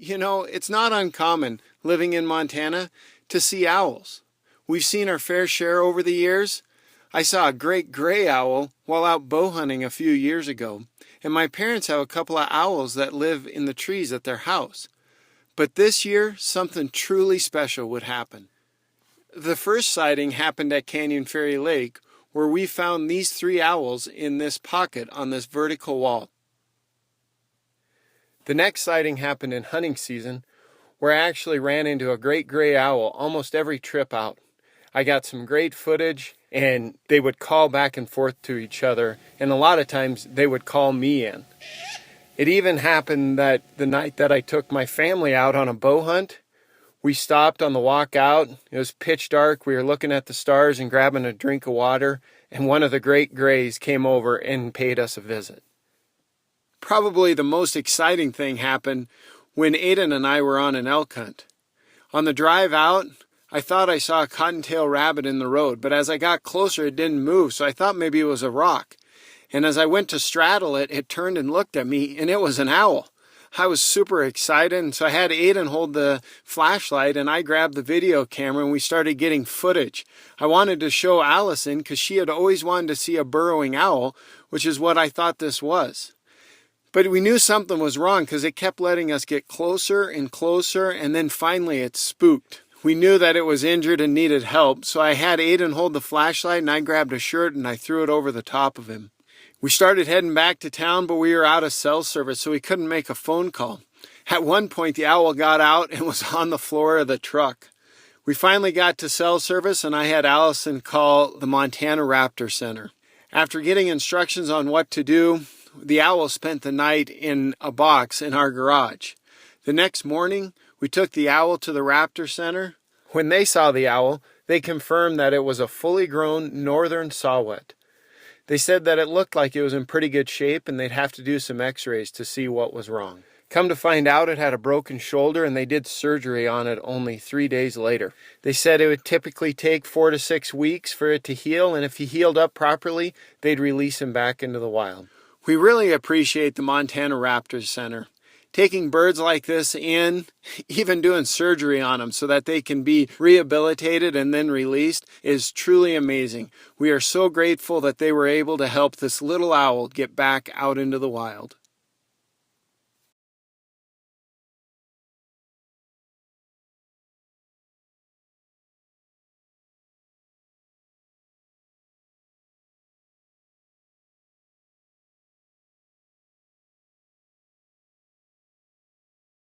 You know, it's not uncommon living in Montana to see owls. We've seen our fair share over the years. I saw a great gray owl while out bow hunting a few years ago, and my parents have a couple of owls that live in the trees at their house. But this year, something truly special would happen. The first sighting happened at Canyon Ferry Lake, where we found these 3 owls in this pocket on this vertical wall. The next sighting happened in hunting season, where I actually ran into a great gray owl almost every trip out. I got some great footage, and they would call back and forth to each other, and a lot of times they would call me in. It even happened that the night that I took my family out on a bow hunt, we stopped on the walk out. It was pitch dark. We were looking at the stars and grabbing a drink of water, and one of the great grays came over and paid us a visit. Probably the most exciting thing happened when Aidan and I were on an elk hunt. On the drive out, I thought I saw a cottontail rabbit in the road, but as I got closer it didn't move, so I thought maybe it was a rock. And as I went to straddle it, it turned and looked at me, and it was an owl. I was super excited, and so I had Aidan hold the flashlight, and I grabbed the video camera, and we started getting footage. I wanted to show Allison because she had always wanted to see a burrowing owl, which is what I thought this was. But we knew something was wrong because it kept letting us get closer and closer, and then finally it spooked. We knew that it was injured and needed help, so I had Aidan hold the flashlight, and I grabbed a shirt and I threw it over the top of him. We started heading back to town, but we were out of cell service, so we couldn't make a phone call. At one point, the owl got out and was on the floor of the truck. We finally got to cell service, and I had Allison call the Montana Raptor Center. After getting instructions on what to do, the owl spent the night in a box in our garage. The next morning, we took the owl to the Raptor Center. When they saw the owl, they confirmed that it was a fully grown Northern Saw-whet. They said that it looked like it was in pretty good shape and they'd have to do some x-rays to see what was wrong. Come to find out, it had a broken shoulder and they did surgery on it only 3 days later. They said it would typically take 4 to 6 weeks for it to heal, and if he healed up properly, they'd release him back into the wild. We really appreciate the Montana Raptor Center. Taking birds like this in, even doing surgery on them so that they can be rehabilitated and then released, is truly amazing. We are so grateful that they were able to help this little owl get back out into the wild.